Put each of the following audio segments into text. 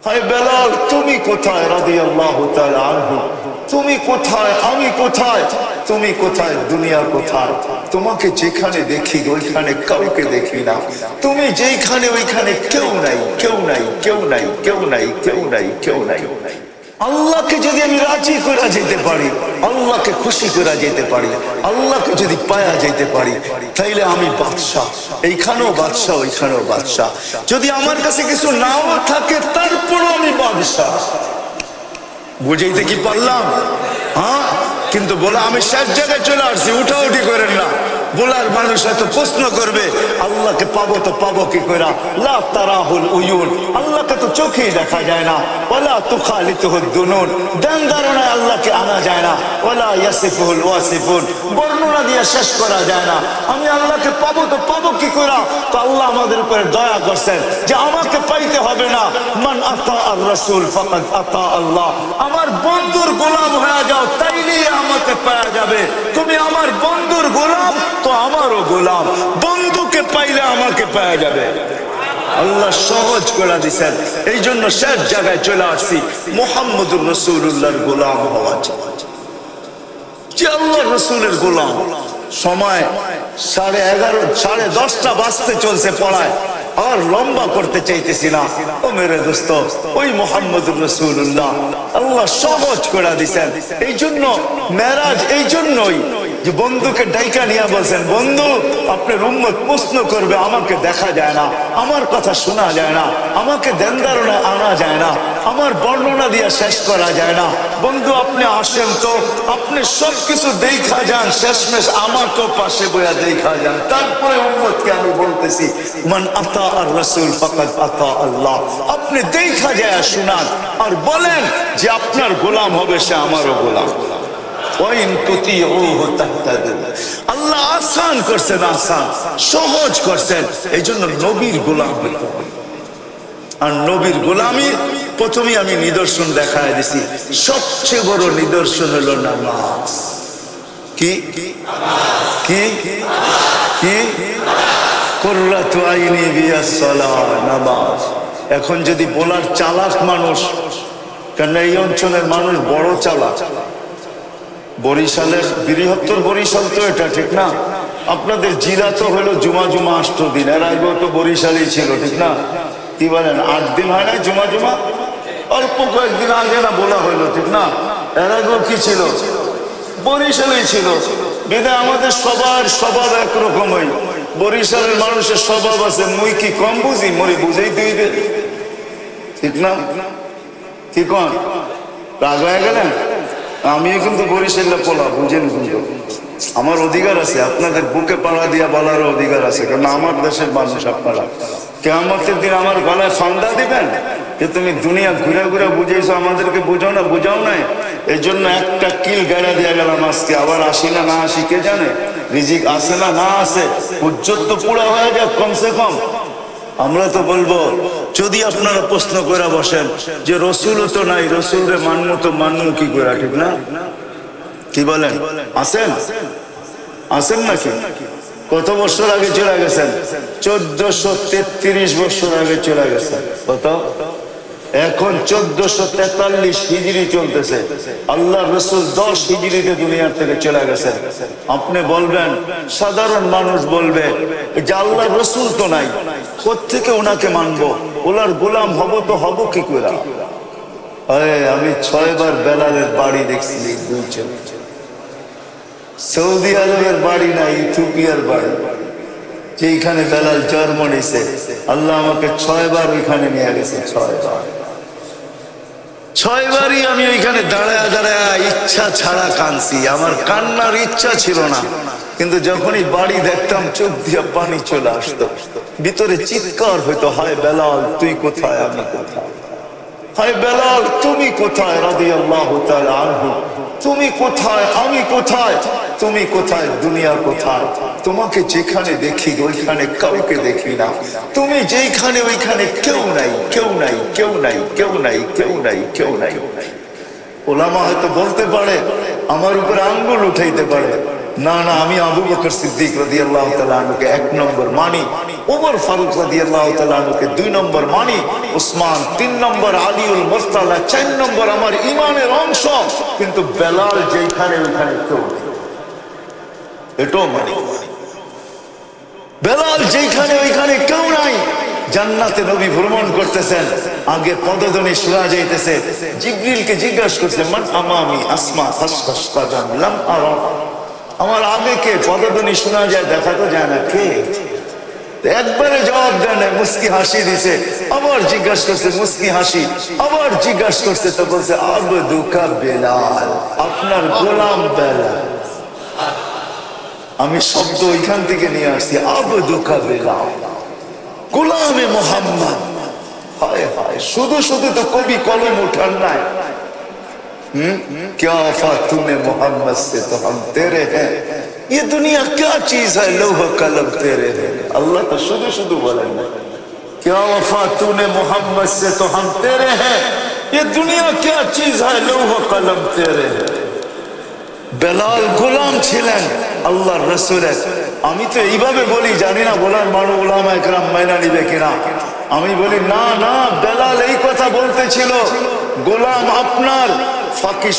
হায় বেলাল, তুমি কোথায় রাদিয়াল্লাহু তাআলা আনহু? তুমি কোথায়, আমি কোথায়, তুমি কোথায়, দুনিয়া কোথায়? তোমাকে যেখানে দেখি ওইখানে কাউকে দেখি না, তুমি যেখানে ওইখানে কেউ নাই, কেউ নাই, কেউ নাই, কেউ নাই, কেউ নাই, কেউ নাই। আল্লাহকে যদি আমি রাজি করে যেতে পারি, আল্লাহকে খুশি করে যেতে পারি, আল্লাহকে যদি পায়া যেতে পারি, তাইলে আমি বাদশাহ, এইখানেও বাদশাহ, ওইখানেও বাদশাহ। যদি আমার কাছে কিছু নাও থাকে তারপরও আমি বাদশাহ। বুঝাইতে কি পারলাম? হ্যাঁ, কিন্তু বলা আমি শেষ জায়গায় চলে আসছি, উঠাউঠি করেন না। বলার মানুষ হয়তো প্রশ্ন করবে, আল্লাহকে পাবো তো পাবো কি করে? লা তারাহুল উয়ুন, আল্লাহকে তো চোখেই দেখা যায় না। ওয়ালা তুখালিতুহুদ দুনুন, ধ্যান ধারণায় আল্লাহকে আনা যায় না। ওয়ালা ইয়াসিফুল ওয়াসিফুন, বর্ণনা দিয়ে শেষ করা যায় না। আমি আল্লাহকে পাবো তো পাবো কি করে? তো আল্লাহ আমাদের উপরে দয়া করছেন যে আমাকে পাইতে হবে না। মান আতা আর রাসূল ফাকাদ আতা আল্লাহ, আমার বন্ধুর গোলাম হয়ে যাও, তাইলেই আমাকে পাওয়া যাবে। তুমি আমার বন্ধুর গোলাম তো আমারও গোলাম, বন্ধুকে পাইলে আমাকে পাওয়া যাবে। আল্লাহ সহজ করে দিচ্ছেন, এই জন্য শেষ জায়গায় চলে আসছি, মুহাম্মদুর রাসূলুল্লাহর গোলাম হওয়া চাই। যে আল্লাহ রাসূলের গোলাম। সময় 11:30 10:30 বাজতে চলছে পড়ায়, আর লম্বা করতে চাইতেছি না। ও মেরে দোস্ত, ওই মুহাম্মদুর রাসূলুল্লাহ আল্লাহ সহজ করে দিচ্ছেন। এই জন্য মেরাজ, এই জন্যই যে বন্ধুকে ডাইকা নিয়ে বলছেন, বন্ধু আপনার উম্মত প্রশ্ন করবে, আমাকে দেখা যায় না, আমার কথা শোনা যায় না, আমাকে ধ্যান ধারণায় আনা যায় না, আমার বর্ণনা দিয়ে শেষ করা যায় না। বন্ধু আপনি আসেন তো, আপনি সবকিছু দেখা যান, শেষমেশ আমাকেও পাশে বইয়া দেখা যান। তারপরে উম্মতকে আমি বলতেছি, মান আতা আর রাসূল ফাকাদ আতা আল্লাহ। আপনি দেখা যায় শুনান আর বলেন যে আপনার গোলাম হবে, সে আমারও গোলাম। আল্লাহ আসান করছেন, আসান সহজ করছেন। এই জন্য নবীর গোলাম হইতে হবে। আর নবীর গোলামির প্রথমে আমি নিদর্শন দেখায় দিছি। সবচেয়ে বড় নিদর্শন হলো নামাজ। কি কি কি কি? কুররাতু আইনি বিয়াস সালাহ, নামাজ। এখন যদি বলার চালাক মানুষ, কেন এই অঞ্চলের মানুষ বড় চালাক। বরিশালের বৃহত্তর বরিশাল তো এটা, ঠিক না? আপনাদের জিরা তো হলো জুমা জুমা 8 দিন, এর আগেও তো বরিশালই ছিল, ঠিক না? কি বলেন, 8 দিন হয় না জুমা জুমা? অল্প কয়েকদিন আগে না বলা হইলো, ঠিক না? এর আগেও কি ছিল? বরিশালই ছিল। বিধায় আমাদের সবার স্বভাব একরকমই। বরিশালের মানুষের স্বভাব আছে, মুই কি কম বুঝি, মরি বুঝেই তুই দে, ঠিক না? কি কন, রাগ হয়ে গেলেন? আমিও কিন্তু বরিশালে পোলা, বুঝেন, কিন্তু আমার অধিকার আছে, আপনাদের বুকে পাড়া দিয়া বলারও অধিকার আছে, কারণ আমার দেশের মানুষ আপনারা। কিয়ামতের দিন আমার গলায় ফান্দা দিবেন যে তুমি দুনিয়া ঘুরে ঘুরে বুঝেছো, আমাদেরকে বুঝাও না, বুঝাও নাই। এই জন্য একটা কিল গাড়া দিয়ে গেলাম আজকে, আবার আসি না না আসি কে জানে, রিজিক আসে না না আসে, উজ্জ্বল তো পুরা হয়ে যাক কমসে কম। আমরা তো বলবো, যদি আপনারা প্রশ্ন করে বসেন যে রসুলও তো নাই, রসুলরে মানবো তো মানবো কি করে, ঠিক না? কি বলেন, আসেন আসেন নাকি? কত বছর আগে চলে গেছেন? 1433 বছর আগে চলে গেছেন। কত? এখন 1443 হিজরি চলতেছে। আল্লাহ রসুল 10 হিজরিতে দুনিয়ার থেকে চলে গেছেন। আপনি বলবেন, সাধারণ মানুষ বলবে যে আল্লাহ রসুল তো নাই, কোত্থেকে ওনাকে মানবো, ওনার গোলাম হব তো হব কি করে? আমি 6 বার বেলালের বাড়ি দেখছি, সৌদি আরবের বাড়ি না, ইথিওপিয়ার বাড়ি, যেখানে বেলাল জন্ম নিছে। আল্লাহ আমাকে 6 বার ওইখানে নিয়ে গেছে, 6 বারই আমি ওইখানে দাঁড়ায় দাঁড়ায় ইচ্ছা ছাড়া কাঁদছি। আমার কান্নার ইচ্ছা ছিল না, কিন্তু যখনই বাড়ি দেখতাম চোখ দিয়ে পানি চলে আসতো, ভিতরে চিৎকার হইতো, হায় বেলাল তুই কোথায়, আমি কোথায়, হায় বেলাল তুমি কোথায় রাদিয়াল্লাহু তাআলা আনহু, তুমি কোথায়, আমি কোথায়, তুমি কোথায়, দুনিয়া কোথায়? তোমাকে যেখানে দেখি ওইখানে কাউকে দেখি না, তুমি যেখানে ওইখানে কেউ নাই, কেউ নাই, কেউ নাই, কেউ নাই, কেউ নাই, কেউ নাই। ওলামা হয়তো বলতে পারে, আমার উপরে আঙ্গুল উঠাইতে পারে, না না, আমি আবু বকর সিদ্দিক রাদিয়াল্লাহু তাআলা আনহুকে 1 নম্বর মানি, ওমর ফারুক রাদিয়াল্লাহু তাআলা আনহুকে 2 নম্বর মানি, উসমান 3 নম্বর, আলীউল মুরতালা 4 নম্বর আমার ঈমানের অংশ। কিন্তু বেলাল যেখানে ওখানে কেউ নেই, এটাও মানি। বেলাল যেখানে ওইখানে কেউ নাই। জান্নাতে নবী ভ্রমণ করতেছেন, আগে পদধ্বনি শোনা যাইতেছে। জিবরিলকে জিজ্ঞাসা করছে, মান আমামি আসমা ফাসফাস কাদাম লাম আরা, আমার আগে কে? পদধ্বনি শোনা যায়, দেখা তো যায় না, কে? একবারে জবাব দেয় না, মুস্কি হাসি দিছে। আবার জিজ্ঞাসা করছে, মুস্কি হাসি। আবার জিজ্ঞাসা করছে, তো বলছে আবদুকা বেলাল, আপনার গোলাম বেলাল। আমি শব্দ ওইখান থেকে নিয়ে আসছি, আবদুকা বেলাল, গোলামে মোহাম্মদ। হায় হায়, শুধু শুধু তো কবি কলম উঠান নাই। क्या वफा तूने मोहम्मद से तो हम तेरे हैं, ये दुनिया क्या चीज है लौह कलम तेरे हैं। अल्लाह तो शुद्ध शुद्ध बोले, क्या वफा तूने मोहम्मद से तो हम तेरे हैं, ये दुनिया क्या चीज है लौह कलम तेरे हैं। বেলাল গোলাম ছিলেন আল্লাহর রাসূলের। আমি তো এইভাবে বলি, জানি না বলার মানুষ উলামায়ে কেরাম মাইনা নিবে কিনা। আমি বলি না না, বেলাল এই কথা বলতেছিল, গোলাম আপনার। ফাঁকি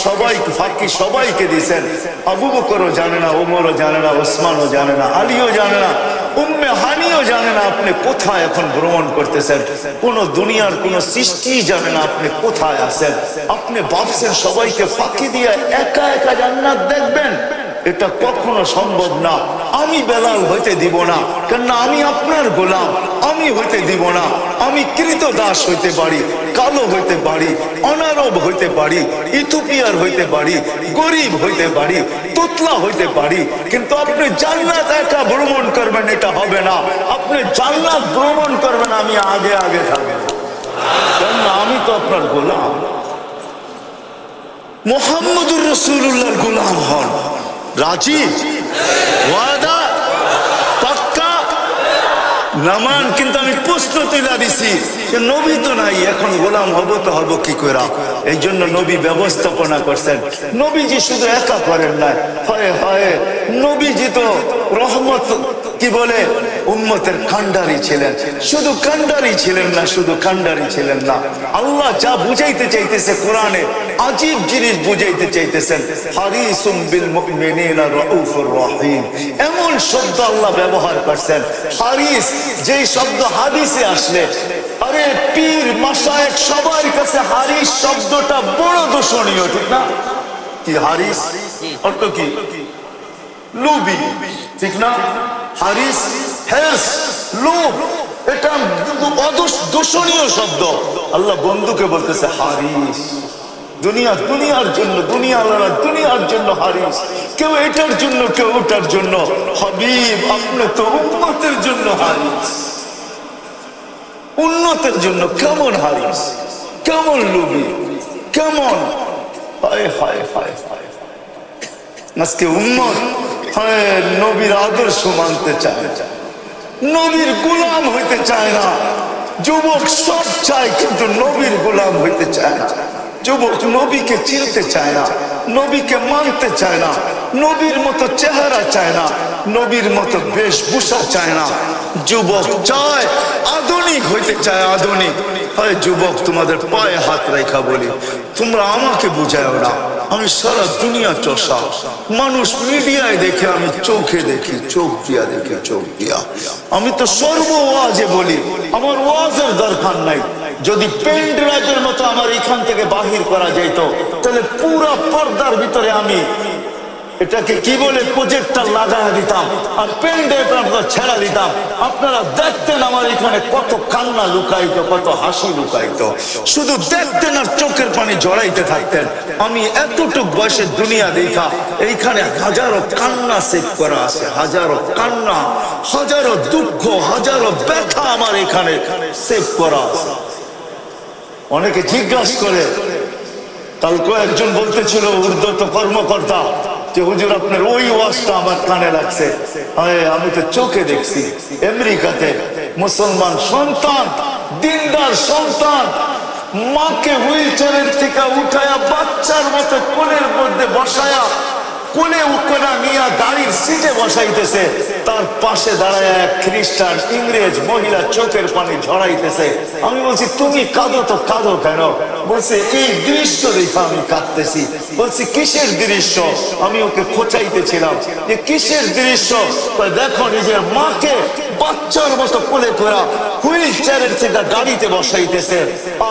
সবাইকে দিয়েছেন। আবু বকরও জানে না, ওমরও জানে না, ওসমানও জানে না, আলীও জানে না, উম্মে হানিও জানে না আপনি কোথায় এখন ভ্রমণ করতেছেন। কোন দুনিয়ার কোন সৃষ্টি জানে না আপনি কোথায় আছেন। আপনি ভাবছেন সবাইকে ফাঁকি দিয়ে একা একা জান্নাত দেখবেন, এটা কখনো সম্ভব না। আমি বেলাল হইতে দিব না, কেননা আমি আপনার গোলাম। আমি হইতে দিব না। আমি কৃতদাস হইতে পারি, কালো হইতে পারি, অনারব হইতে পারি, ইথিওপিয়ার হইতে পারি, গরিব হইতে পারি, তোতলা হইতে পারি, কিন্তু আপনি জান্নাত একা ভ্রমণ করবেন, এটা হবে না। আপনি জান্নাত ভ্রমণ করবেন, আমি আগে আগে থাকবেন, কেননা আমি তো আপনার গোলাম। মুহাম্মদুর রাসূলুল্লাহর গোলাম হন। রাজি? ওয়াদা? পাক্কা? নামান? কিন্তু আমি প্রশ্ন তুলে দিছি, নবী তো নাই, এখন গোলাম হব তো হব কি করে? এই জন্য নবী ব্যবস্থাপনা করছেন। নবীজি শুধু একা করেন না, হয় হয় নবীজি তো রহমত, কি বলে, উম্মতের কান্ডারি ছিলেন। শুধু কান্ডারি ছিলেন না, শুধু কান্ডারি ছিলেন না, আল্লাহ যা বুঝাইতে চাইতেছে কোরআনে আজীব জিনিস বুঝাইতে চাইতেছেন। হারিসুম বিল মুমিনিনা রাউফুর রহিম, এমন শব্দ আল্লাহ ব্যবহার করছেন। হারিস যেই শব্দ হাদিসে আসলে, আরে পীর মাশায়েখ সবার কাছে হারিস শব্দটা বড় দূষণীয়, ঠিক না? কি হারিস অর্থ কি? লোভী, ঠিক না? হারিস হেস, লোভ, এটা দূষণীয় শব্দ। আল্লাহ বন্ধুকে বলতেছে হারিস। দুনিয়ার জন্য, দুনিয়ার জন্য হারিস। কেউ এটার জন্য, কেউ ওটার জন্য। হাবিব, আপনি তো উম্মতের জন্য হারিস, উন্নতের জন্য। কেমন হারিস, কেমন লোভী, কেমন! হায় হায় হায় হায়, আজকে উম্মত নবীর আদর্শ মানতে চায়, নবীর গোলাম হইতে চায় না। যুবক সব চায়, কিন্তু নবীর গোলাম হইতে চায় না। যুবক নবীকে চিনতে চায় না, নবীকে মানতে চায় না, নবীর মতো চেহারা চায় না, নবীর মতো বেশভূষা চায় না। যুবক চায় আধুনিক হইতে চায়, আধুনিক। হয় যুবক, তোমাদের পায়ে হাত রেখা বলি, তোমরা আমাকে বুঝাও না। আমি সারা দুনিয়া চষা, মানুষ মিডিয়ায় দেখে, আমি চোখে দেখি, চোখ দিয়া দেখি, চোখ দিয়া। আমি তো সর্ব ওয়াজে বলি, আমার ওয়াজের দরকার নাই। যদি পেন ড্রাইভের মতো আমার এখান থেকে বাহির করা যেত, তাহলে পুরা পর্দার ভিতরে আমি এটাকে কি বলে, প্রজেক্টর লাগাই দিতাম, আর পেন ড্রাইভটা ছেড়া দিতাম। আপনারা দেখতেন আমার এখানে কত কান্না লুকাইতো, কত হাসি লুকাইতো। শুধু দেখতেন আর চোখের পানি জড়াইতে থাকতেন। আমি এতটুক বয়সে দুনিয়া দেখা, এইখানে হাজারো কান্না সেভ করা আছে, হাজারো কান্না, হাজারো দুঃখ, হাজারো ব্যথা আমার এখানে সেভ করা আছে। অনেকে জিজ্ঞাসা করে, কালকে একজন বলতেছিল উর্দত কর্মকর্তা, যে হুজুর আপনার ওই ওয়াজটা আমার কানে লাগছে। আমি তো চোখে দেখছি, আমেরিকাতে মুসলমান সন্তান, দিনদার সন্তান, মাকে হুইল চেয়ারের থেকে উঠায়া বাচ্চার মতো কোলের মধ্যে বসায়া কোলে উকরা নিয়া গাড়ির সিটে বসাইতেছে, তার পাশে দাঁড়ায় এক খ্রিস্টান ইংরেজ মহিলা চোখের পানি ঝরাইতেছে। আমি বলছি তুমি কাঁদো তো কাঁদো কেন? বলছে এই দৃশ্য দেখে আমি কাঁদতেছি। বলছি কিসের দৃশ্য? আমি ওকে খোঁচাইতেছিলাম যে কিসের দৃশ্য? দেখো নিজের মাকে বাচ্চার মতো কোলে করা হুইল চেয়ারের থেকে গাড়িতে বসাইতেছে,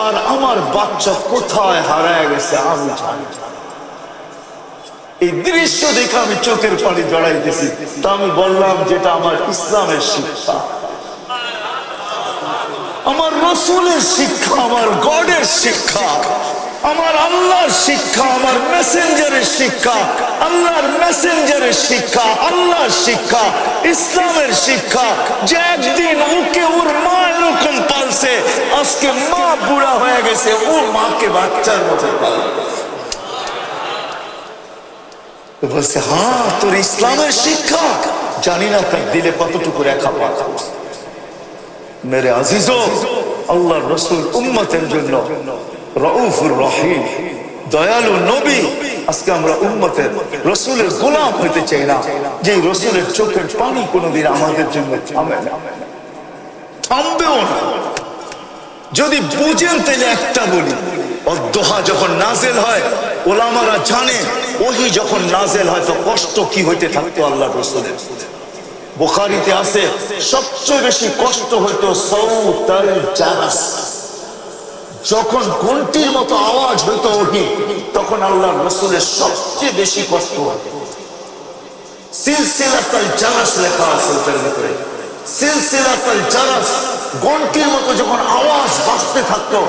আর আমার বাচ্চা কোথায় হারায় গেছে আমি জানি। এই দৃশ্য দেখে আমি চোখের পানি জড়াইতেছি। তা আমি বললাম যেটা আমার ইসলামের শিক্ষা, আমার রসুলের শিক্ষা, আমার গডের শিক্ষা, আমার আল্লাহর শিক্ষা, আমার মেসেঞ্জারের শিক্ষা, আল্লাহর মেসেঞ্জারের শিক্ষা, আল্লাহর শিক্ষা, ইসলামের শিক্ষা, যে একদিন ওকে ওর মা এরকম পালছে, আজকে মা বুড়া হয়ে গেছে, ও মাকে বাচ্চার মতো পালছে। বলছে হ্যাঁ তোর ইসলামের শিক্ষা, জানি না তার দিলে কতটুকু রেখা পাতা। মেরে আজিজো, আল্লাহর রসুল উম্মতের জন্য রউফুর রহিম, দয়ালু নবী। আজকে আমরা উম্মতের রসুলের গোলাম হইতে চাই না, যে রসুলের চোখের পানি কোনোদিন আমাদের জন্য থামে না, থামবেও না। যদি বুঝেন তাহলে একটা বলি, অদ্দোহা যখন নাজেল হয় ওলামারা জানে ওহি যখন নাজেল হয় তো কষ্ট কি হইতে থাকতো আল্লাহর রাসূলের। বুখারীতে আছে সবচেয়ে বেশি কষ্ট হইতো সাউতাল জারাস, যখন ঘন্টির মতো আওয়াজ হইতো ওহি, তখন আল্লাহর রাসূলের সবচেয়ে বেশি কষ্ট হতো। সিলসিলাতুল জারাস লেখা আছে এর ভিতরে, সিলসিলাতুল জারাস, ঘন্টির মতো যখন আওয়াজ বাজতে থাকতো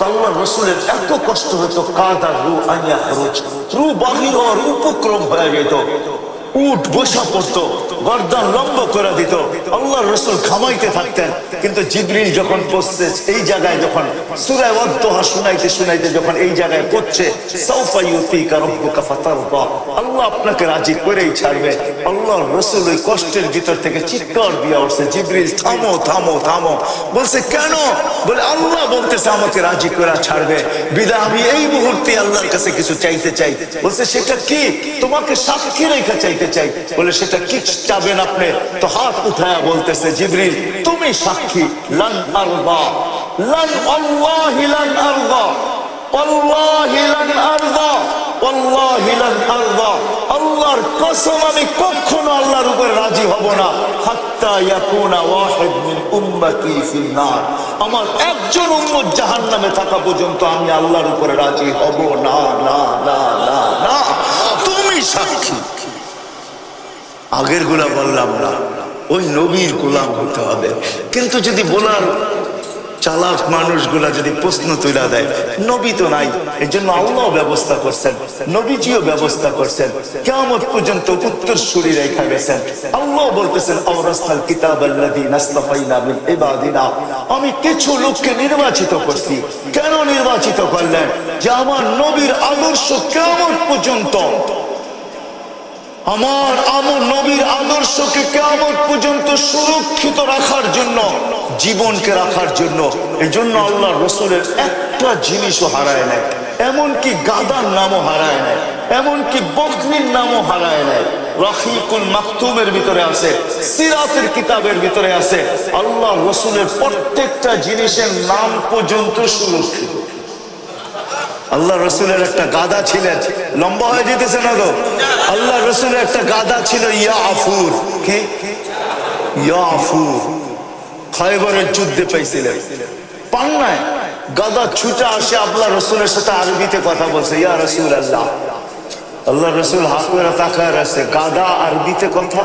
আল্লাহর রাসূলের এত কষ্ট হতো, কাদা রু আইয়া খরচ, রু বাহির হওয়ার উপক্রম হয়ে যেত, উঠ বসা পড়তো, গর্দান লম্ব করে দিত, আল্লাহর রাসূল ঘামাইতে থাকতেন। কিন্তু জিবরিল যখন পড়ছে এই জায়গায়, যখন সূরা ওয়াদদুহা শুনাইতে শুনাইতে যখন এই জায়গায় পড়ছে, সাউফা ইউতিকা রাব্বুকা ফাতারদা, আল্লাহ আপনাকে রাজি করেই ছাড়বে, আল্লাহর রাসূল ওই কষ্টের ভিতর থেকে চিৎকার দিয়ে উঠছে, জিবরিল থামো থামো থামো। বলছে কেন? বলে আল্লাহ বলতেছে আমাকে রাজি করে ছাড়বে, বিদা আমি এই মুহূর্তে আল্লাহর কাছে কিছু চাইতে চাই। বলছে সেটা কি? তোমাকে সাক্ষী রেখা চাইতে চাই। বলে সেটা কি চাবেন আপনি? তো হাত উঠায়া বলতেছে জিবরিল তুমি সাক্ষী, লান আরদা, লান আল্লাহি লান আরদা, আল্লাহি লান আরদা, আল্লাহি লান আরদা, আল্লাহর কসম আমি কখনো আল্লাহর উপর রাজি হব না, হাত্তা ইয়াকুনা ওয়াহিদ মিন উম্মতি ফিন নার, আমার একজন উম্মত জাহান্নামে থাকা পর্যন্ত আমি আল্লাহর উপর রাজি হব না, না না না না, তুমি সাক্ষী। আগের গুলা বললাম না, ওই নবীর গোলাম হতে হবে। কিন্তু যদি বলার চালাক মানুষগুলা যদি প্রশ্ন তুলে দেয় নবী তো নাই, এই জন্য আল্লাহ ব্যবস্থা করছেন, নবীজিও ব্যবস্থা করছেন, কিয়ামত পর্যন্ত উত্তরসূরি রেখা গেছেন। আল্লাহ বলতেছেন আওরাসনাল কিতাবাল্লাযী নাসতাফাইনা মিন ইবাদিনা, আমি কিছু লোককে নির্বাচিত করছি। কেন নির্বাচিত করলেন? যে আমার নবীর আদর্শ কিয়ামত পর্যন্ত, আমার নবীর আদর্শকে কিয়ামত পর্যন্ত সুরক্ষিত রাখার জন্য, জীবনকে রাখার জন্য। এই জন্য আল্লাহ রাসূলের একটা জিনিসও হারায় নাই, এমনকি গাদার নামও হারায় নাই, এমনকি বকরির নামও হারায় নাই। রাহিকুল মাকতুমের ভিতরে আছে, সিরাতের কিতাবের ভিতরে আছে, আল্লাহ রাসূলের প্রত্যেকটা জিনিসের নাম পর্যন্ত সুরক্ষিত। আল্লাহ রসুলের একটা গাদা ছিলেন, লম্বা হয়ে যেতেছে না তো, আল্লাহ রসুলের একটা গাদা ছিল ইয়াফুর, কি ইয়াফুর, খায়বরের যুদ্ধে পাইছিলেন, পান নাই, গাদা ছুটে আসে আল্লাহ রসুলের সাথে আরবিতে কথা বলছে, ইয়া রাসূলুল্লাহ। আল্লাহ রসুল হাত করে তাকায় আছে, গাদা আরবিতে কথা,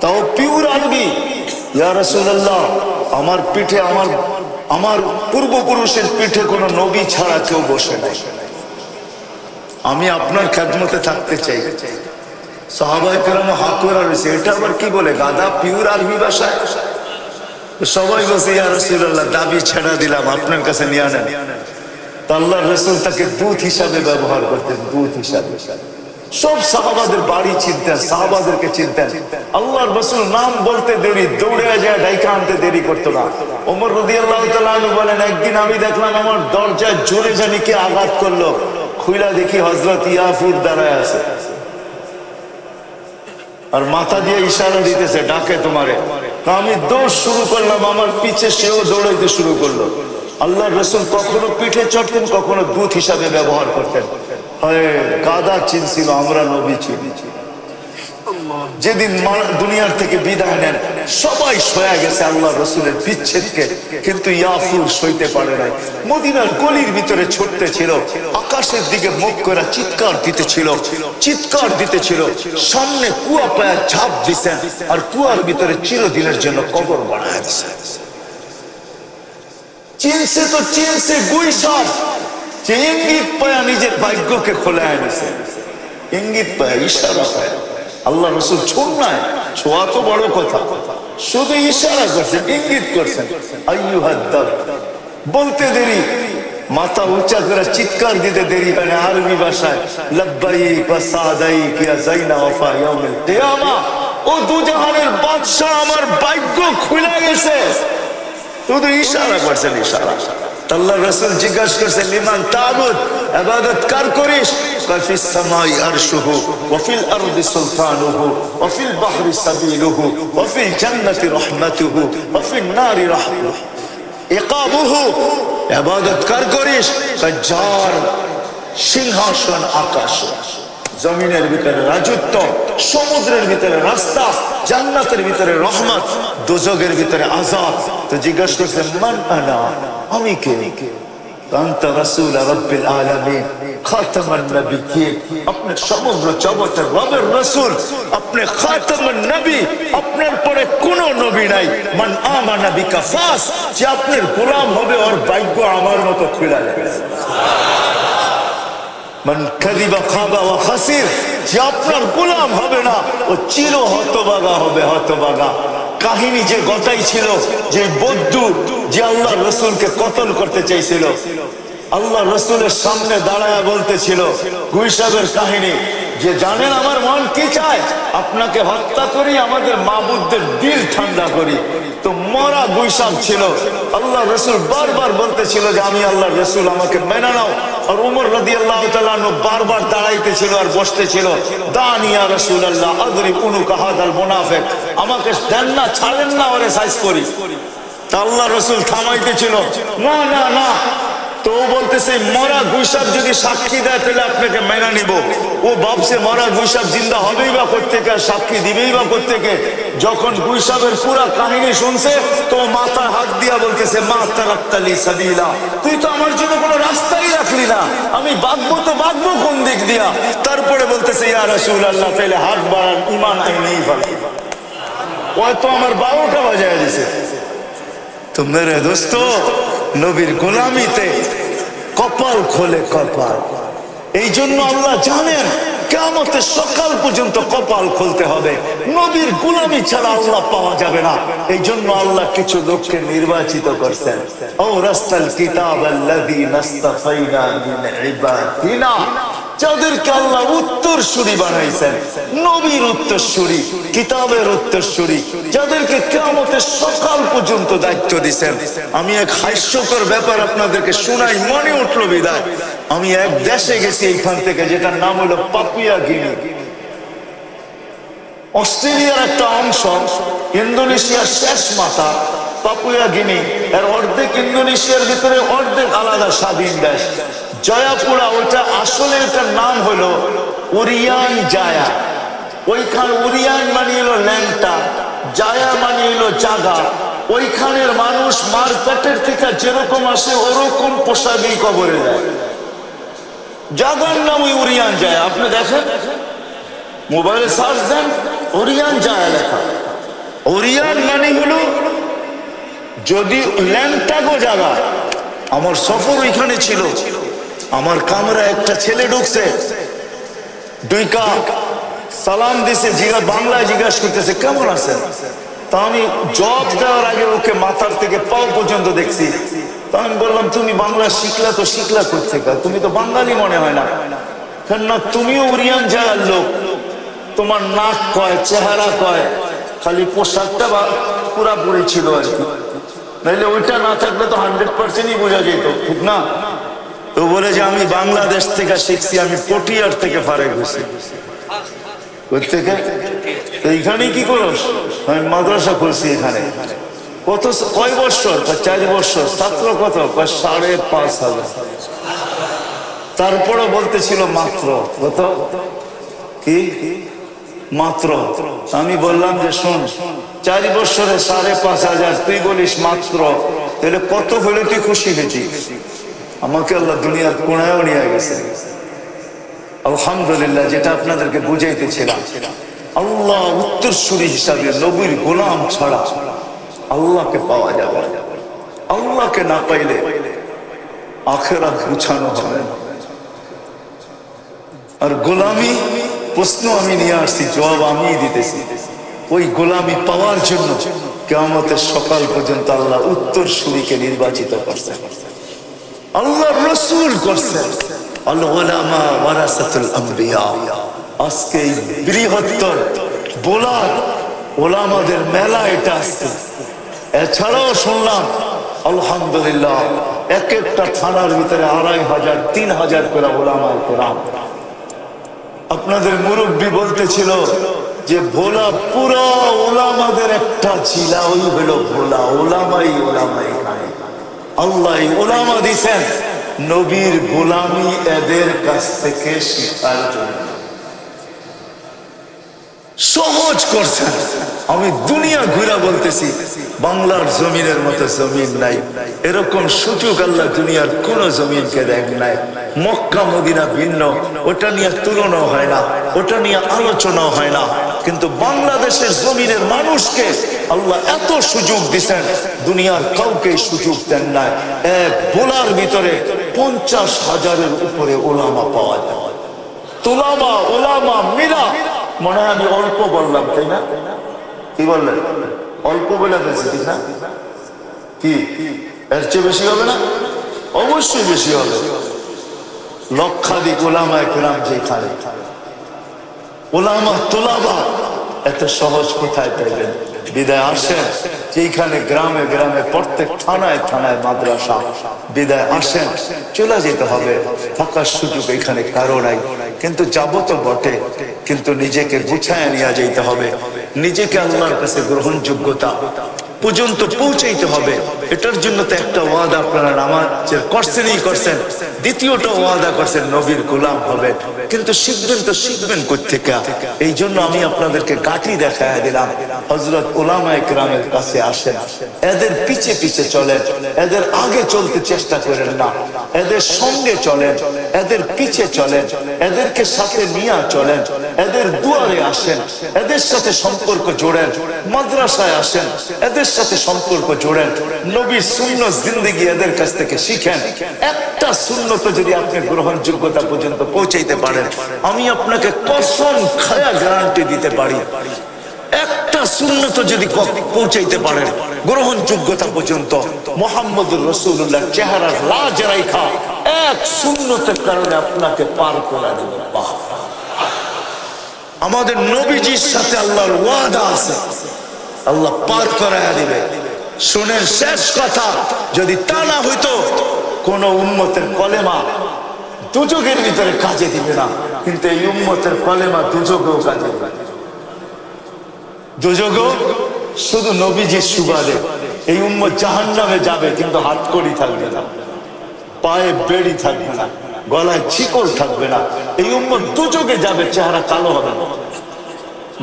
তাও পিওর আরবি। ইয়া রাসূলুল্লাহ, আমার পিঠে, আমার পূর্বপুরুষের পিঠে কোন নবী ছাড়া কেউ বসে নাই, আমি আপনার খেদমতে থাকতে চাই। সাহাবায়ে কেরাম হাত করে রয়েছে, এটা আবার কি বলে গাদা পিওর আরবি ভাষায়? সবাই বলছে ইয়া রাসূলুল্লাহ দাবি ছেড়ে দিলাম, আপনার কাছে নিয়ে নেন। আল্লাহর রাসূল তাকে দূত হিসাবে ব্যবহার করতেন, দূত হিসাবে। সব সাহাবাদের বাড়ি চিনতেন, সাহাবাদেরকে চিনতেন। আল্লাহর রাসূল নাম বলতে দেরি, দৌড়ে যায় ডাইকা আনতে দেরি করতো না। ওমর রাদিয়াল্লাহু তাআলা আনহু বলেন, একদিন আমি দেখলাম আমার দরজায় জোরে জানি কে আঘাত করলো, খুইলা দেখি হযরত ইয়াফুর দাঁড়ায় আছে। আর মাথা দিয়ে ইশারা দিতেছে ডাকে তোমারে। আমি দৌড় শুরু করলাম, আমার পিছে সেও দৌড়াইতে শুরু করলো। আল্লাহ রসুল কখনো পিঠে চড়তেন, কখনো দুধ হিসাবে ব্যবহার করতেন। গাদা চিনছিল, আমরা নবী চিনি। যেদিন দুনিয়ার থেকে বিদায় নেন সবাই সয়া গেছে আল্লাহ রসুলের বিচ্ছেদকে, কিন্তু ইয়াফুর সইতে পারে নাই। মদিনার গলির ভিতরে ছুটতে ছিল, আকাশের দিকে মুখ করে চিৎকার দিতেছিল। সামনে কুয়া পায়া ঝাঁপ দিছেন, আর কুয়ার ভিতরে চিরদিনের জন্য কবর বানায় দিছেন। চিনছে গুইসাপ, যে ইঙ্গিত পায়া নিজের ভাগ্যকে খোলা এনেছে। ইঙ্গিত পায়া, ইশারা পায়া। আল্লাহ রসুল ছোট নাই, ছোঁয়া তো বড় কথা, শুধু ইশারা করছেন, ইঙ্গিত করছেন। আইয়ুহাদ্দার বলতে দেরি, মাথা উঁচা করে চিৎকার দিতে দেরি হয় না। আরবি ভাষায় লাব্বাইক ওয়া সাদাইক ইয়া যাইনা ওয়াফা ইয়াউমিল কিয়ামা, ও দুজাহানের বাদশা, আমার ভাগ্য খুলে গেছে। শুধু ইশারা করছেন, ইশারা। আল্লাহ রাসূল জিজ্ঞাসা করছেন, লিমান তাবুদ, ইবাদত কার করিস? ফিস সামাই আরশুহু ওয়া ফিল আরদি সুলতানুহু ওয়া ফিল বাহরি সাবিলুহু ওয়া ফিল জান্নাতি রাহমাতুহু ওয়া ফিন নারি ইকাবুহু। ইবাদত কার করিস? যার সিংহাসন আকাশে, জমিনের ভিতরে রাজত্ব, সমুদ্রের ভিতরে রাস্তা, জান্নাতের ভিতরে রহমত, দোজখের ভিতরে আযাব। তো জিজ্ঞাসা করছে, মান আনা, আমি কে? আনতা রাসূল রাব্বিল আলামিন খাতামান নবিয়্যিন, আপনি সমগ্র জগতের রবের রাসূল, আপনি খাতামান নবী, আপনার পরে কোনো নবী নাই। মান আমানা বিকা ফাস, যে আপনার গোলাম হবে ওর ভাগ্য আমার মতো খুলে যাবে। মান কাযিবা খাবা ওয়া খাসির, যে আপনার গোলাম হবে না ও চির হতভাগা হবে, হতভাগা। কাহিনী যে গতাই ছিল, যে বদ্দু যে আল্লাহ রসুলকে কতল করতে চাইছিল, আল্লাহ রসুলের সামনে দাঁড়ায় বলতেছিল গুইসাবের কাহিনী, যে জানেন আমার মন কি চায়? আপনাকে হত্যা করি, আমাদের মাবুদদের দিল ঠান্ডা করি। তো মরা গুইসাব ছিল। আল্লাহ রসুল বারবার বলতেছিল যে আমি আল্লাহ রসুল, আমাকে মেনে নাও। আর উমর রাদিয়াল্লাহু তাআলা আনহু বারবার দাঁড়াইতেছিল আর বসতেছিল। দানি ইয়া রাসূলুল্লাহ আদরিব উনুকা হাদাল মুনাফিক, আমাকে দেন না, ছাড়েন না, ওরে সাইজ করি। তা আল্লাহ রসুল থামাইতেছিল, না না না। তো বলতেছে, মরা গুইসাব যদি সাক্ষী দেয় তাহলে আপনাকে মেনে নিব। ও ভাবছে মরা গুইসাব জিন্দা হবেই বা কোত্থেকে, সাক্ষী দিবেই বা কোত্থেকে। যখন গুইসাবের পুরা কাহিনী শুনছে তো মাথায় হাত দিয়া বলতেছে, মা তারাক্তালি সাবিলা, তুই তো আমার জন্য কোনো রাস্তাই রাখলি না, আমি বাঁচবো কোন দিক দিয়া? তারপরে বলতেছে, ইয়া রাসূলুল্লাহ, তাহলে হাত বাড়ান, ঈমান আইনেই ফেলে। ও তো আমার 12টা বাজায় দিছে। তো মেরে দোস্ত, নবীর গোলামিতে কপাল খোলে কপাল। এই জন্য আল্লাহ জানেন কিয়ামতের সকাল পর্যন্ত কপাল খুলতে হবে, নবীর গোলামি ছাড়া আল্লাহ পাওয়া যাবে না। এই জন্য আল্লাহ কিছু লোককে নির্বাচিত করছেন। ও রাস্তাল কিতাব আল্লাযী নাস্তাফাইনা মিন ইবাদিনা, যাদেরকে আল্লাহ উত্তরসূরি বানাইছেন, নবীর উত্তরসূরি, কিতাবের উত্তরসূরি, যাদেরকে কিয়ামতের সকাল পর্যন্ত দায়িত্ব দিয়েছেন। আমি এক হাস্যকর ব্যাপার আপনাদেরকে শোনাই, মনে উঠলো বিদায়। আমি এক দেশে গেছি এইখান থেকে, যেটার নাম হলো পাপুয়া গিনি। অস্ট্রেলিয়ার একটা অংশ, ইন্দোনেশিয়ার শেষ মাথা পাপুয়া গিনি। এর অর্ধেক ইন্দোনেশিয়ার ভিতরে, অর্ধেক আলাদা স্বাধীন দেশ। জয়াপুরা, ওইটা আসলে এটার নাম হলো উরিয়ান জায়া। ওইখানে উরিয়ান মানে হলো ল্যাংটা, জায়া মানে হলো জাগা। ওইখানের মানুষ মারপেটের থেকে যেরকম আসে ওরকম পোশাকেই কবরে যায়। জাগার নাম ওই উরিয়ান জায়া। আপনি দেখেন, মোবাইলে সার্চ দেন, উরিয়ান জায়া লেখা। উরিয়ান মানে হলো যদি ল্যাংটা গো জাগা। আমার সফর ওইখানে ছিল, আমার কামরায় একটা ছেলে ঢুকছে, দুইকা সালাম দিছে, বাংলায় জিজ্ঞাসা করতেছে কেমন আছেন। তা আমি জবাব দেওয়ার আগে ওকে মাথার থেকে পাও পর্যন্ত দেখছি। তা আমি বললাম, তুমি বাংলা শিখলা তো শিখলা কোত্থেকে? তুমি তো বাঙালি মনে হয় না। না, তুমিও উরিয়ান জায়ার লোক, তোমার নাক কয়, চেহারা কয়, খালি পোশাকটা পুরাপুরি ছিল আর কি, নাইলে ওইটা না থাকলে তো 100%ই বোঝা যেত, ঠিক না? তো বলে যে আমি বাংলাদেশ থেকে শিখছি, আমি পটিয়ার থেকে ফারেক হয়েছি। কোথেকে? এইখানে কি করস? আমি মাদ্রাসা করছি এখানে। কত, কয় বছর? 4 বছর। ছাত্র কত? 5,500। তারপরে বলতেছিল মাত্র কত, কি মাত্র। আমি বললাম যে শোন, 4 বছরে 5,500, তুই বলিস মাত্র, তাহলে কত হলে তুই খুশি হয়েছিস? আমাকে আল্লাহ দুনিয়ার কোণায়ও নিয়ে গেছে। আলহামদুলিল্লাহ, যেটা আপনাদেরকে বুঝাইতেছিলাম, আল্লাহ উত্তরসূরি হিসাবে নবীর গোলাম ছাড়া আল্লাহকে পাওয়া যাবে। আল্লাহকে না পাইলে আখিরাত গুছানো হবে না। আর গোলামি প্রশ্ন আমি নিয়ে আসছি, জবাব আমি দিতেছি। ওই গোলামি পাওয়ার জন্য কিয়ামতের সকাল পর্যন্ত আল্লাহ উত্তরসূরিকে নির্বাচিত করছেন, আল্লাহ রসুল করছেন। আল উলামা ওয়ারাসাতুল আম্বিয়া। আজকে এই বৃহত্তর বোলার ওলামাদের মেলা এটা আজকে। এছাড়াও শুনলাম আলহামদুলিল্লাহ এক একটা থানার ভিতরে 2,500 3,000 করে ওলামায়ে কেরাম। আপনাদের মুরব্বী বলতেছিল যে ভোলা পুরা ওলামাদের একটা জিলা, ওই হলো ভোলা। ওলামাই ওলামাই খায়। আল্লাহ ওলামা দিছেন নবীর গোলামি এদের কাছ থেকে শিখার জন্য, সহজ করছেন। আমি দুনিয়া ঘুরা বলতেছি, বাংলার জমিনের মতো জমিন নাই। এরকম সুযোগ আল্লাহ দুনিয়ার কোন জমিনকে দেখ নাই। মক্কা মদিনা ভিন্ন, ওটা নিয়ে তুলনা হয় না, ওটা নিয়ে আলোচনাও হয় না। কিন্তু বাংলাদেশের জমিনের মানুষকে আল্লাহ এত সুযোগ দিচ্ছেন, দুনিয়ার কাউকে সুযোগ দেন নাই। এক বোলার ভিতরে 50,000-এর উপরে ওলামা পাওয়া যায়। তুলামা ওলামা মিলা, মনে হয় আমি অল্প বললাম, তাই না? কি বললেন? অল্প বলে ফেলছি, ঠিক না? কি এর চেয়ে বেশি হবে না? অবশ্যই বেশি হবে। লক্ষাধিক ওলামায়ে কেরাম যেখানে, ওলামা তুলাবা এত সহজ কোথায় পাইলেন? বিদায় আসেন যেখানে গ্রামে গ্রামে প্রত্যেক থানায় থানায় মাদ্রাসা। বিদায় আসেন, চলে যেতে হবে, থাকার সুযোগ এখানে কারো নাই। কিন্তু যাবো তো বটে, কিন্তু নিজেকে গুছায় নিয়ে যেতে হবে। নিজেকে আল্লাহর কাছে গ্রহণযোগ্যতা পর্যন্ত পৌঁছাইতে হবে। এটার জন্য তো একটা ওয়াদা আপনারা নামাজের করছেনই করছেন, দ্বিতীয়টা ওয়াদা করছেন নবীর গোলাম হবে। কিন্তু শিখবেন তো শিখবেন কোত্থেকে? এই জন্য আমি আপনাদেরকে গাঁটি দেখায় দিলাম। হযরত উলামায়ে কেরামের কাছে আসেন, এদের পিছে পিছে চলেন, এদের আগে চলতে চেষ্টা করেন না, এদের সঙ্গে চলেন, এদের পিছে চলেন, এদেরকে সাথে নিয়ে চলেন, এদের দুয়ারে আসেন, এদের সাথে সম্পর্ক জোড়েন, মাদ্রাসায় আসেন, এদের সাথে সম্পর্ক জোড়েন, নবীর সুন্নাত জিন্দেগি এদের কাছ থেকে শিখেন। একটা সুন্নত যদি আপনি গ্রহণযোগ্যতা পর্যন্ত পৌঁছাইতে পারেন, আমি আপনাকে কসম খায়া গ্যারান্টি দিতে পারি, একটা সুন্নত যদি পৌঁছাইতে পারেন গ্রহণযোগ্যতা পর্যন্ত, মুহাম্মদুর রাসূলুল্লাহ চেহারার লাজ রাইখা এক সুন্নতের কারণে আপনাকে পার করে দেবে। আমাদের নবীজির সাথে আল্লাহর ওয়াদা আছে, আল্লাহ পার করায়া দিবে। শুনেন শেষ কথা, যদি তা না হইতো কোন উম্মতের কলেমা দুযোগের ভিতরে কাজে দিবে না, কিন্তু এই উম্মতের কলেমা দুযোগেও কাজে দিবে। দুযোগেও শুধু নবীজির সুবাদে এই উম্মত জাহান্নামে যাবে, কিন্তু হাতকড়ি থাকবে না, পায়ে বেড়ি থাকবে না, গলায় শিকল থাকবে না। এই উম্মত দুযোগে যাবে, চেহারা কালো হবে না।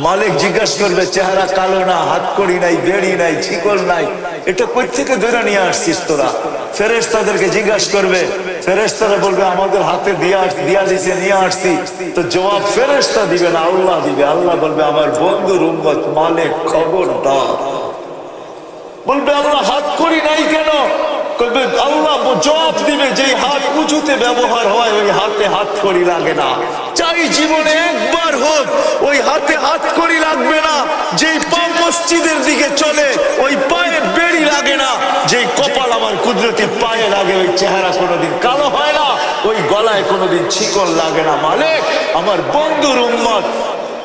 মালিক জিজ্ঞাসা করবে, চেহারা কালো না, হাতকড়ি নাই, বেড়ি নাই, শিকল নাই, এটা কই থেকে ধরে নিয়ে আসছিস তোরা? ফেরেশতাদেরকে জিজ্ঞাসা করবে, ফেরেশতারা বলবে আমাদের হাতে দিয়া দিছে, নিয়ে আসছি। তো জবাব ফেরেশতা দিবে না, আল্লাহ দিবে। আল্লাহ বলবে আমার বন্ধুর উম্মত মালিক খবরদার। বলবে আল্লাহ হাতকড়ি নাই কেন? বলবে আল্লাহ জবাব দিবে, যে হাত উঁচুতে ব্যবহার হয় ওই হাতে হাতকড়ি লাগে না। চাই জীবনে একবার হোক ওই হাতে হাতকড়ি লাগবে না। যেই পা মসজিদের দিকে চলে ওই পায়ে বেড়ি লাগে না। যেই কপাল আমার কুদরতি পায়ে লাগে ওই চেহারা কোনোদিন কালো হয় না, ওই গলায় কোনোদিন শিকল লাগে না। মালিক আমার বন্ধুর উম্মত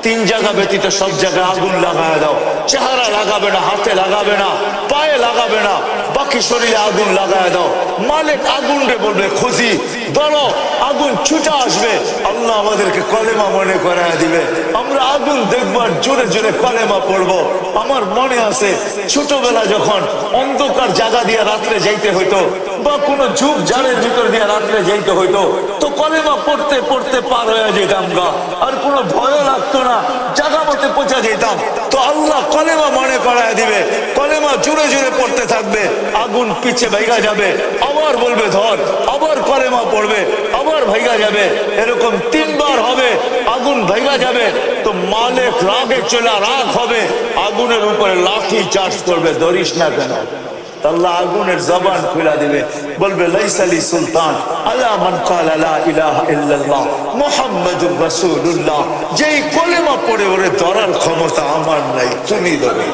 3 জায়গা ব্যতীত সব জায়গায় আগুন লাগায় দাও, চেহারা লাগাবে না, হাতে লাগাবে না, পায়ে লাগাবে না, বাকি শরীরে আগুন লাগায় দাও। মালিক আগুন রে বলবে খুশি ধরো, আগুন ছুটে আসবে। আল্লাহ আমাদেরকে কলেমা মনে করায় দিবে, আমরা আগুন দেখবার জোরে জোরে কলেমা পড়বো। আমার মনে আছে ছোটবেলা যখন অন্ধকার জায়গা দিয়ে রাত্রে যাইতে হইতো, বা কোনো ঝুপ ঝাড়ের ভিতর দিয়ে রাত্রে যাইতে হইতো, তো কলেমা পড়তে পড়তে পার হয়ে যেতাম গা, আর কোনো ভয় লাগতো না, জায়গা মতে পৌঁছা যেতাম। তো আল্লাহ কলেমা মনে করায় দিবে, কলেমা জোরে জোরে পড়তে থাকবে, আগুন পিছে ভাইগা যাবে, আবার বলবে ধর, আবার কলেমা পড়বে, আবার ভাইগা যাবে। এরকম 3 বার হবে, আগুন ভাইগা যাবে। তো মালিক রাগে চলে রাগ হবে, আগুনের উপরে লাঠি চার্জ করবে, ধরিস না কেন। আল্লাহ আগুনের জবান খুলে দিবে, বলবে লাইসালি সুলতান আলা মান ক্বালা লা ইলাহা ইল্লাল্লাহ মুহাম্মাদুর রাসূলুল্লাহ। যেই কলেমা পড়ে ওরে ধরার ক্ষমতা আমার নাই, তুমি ধরো।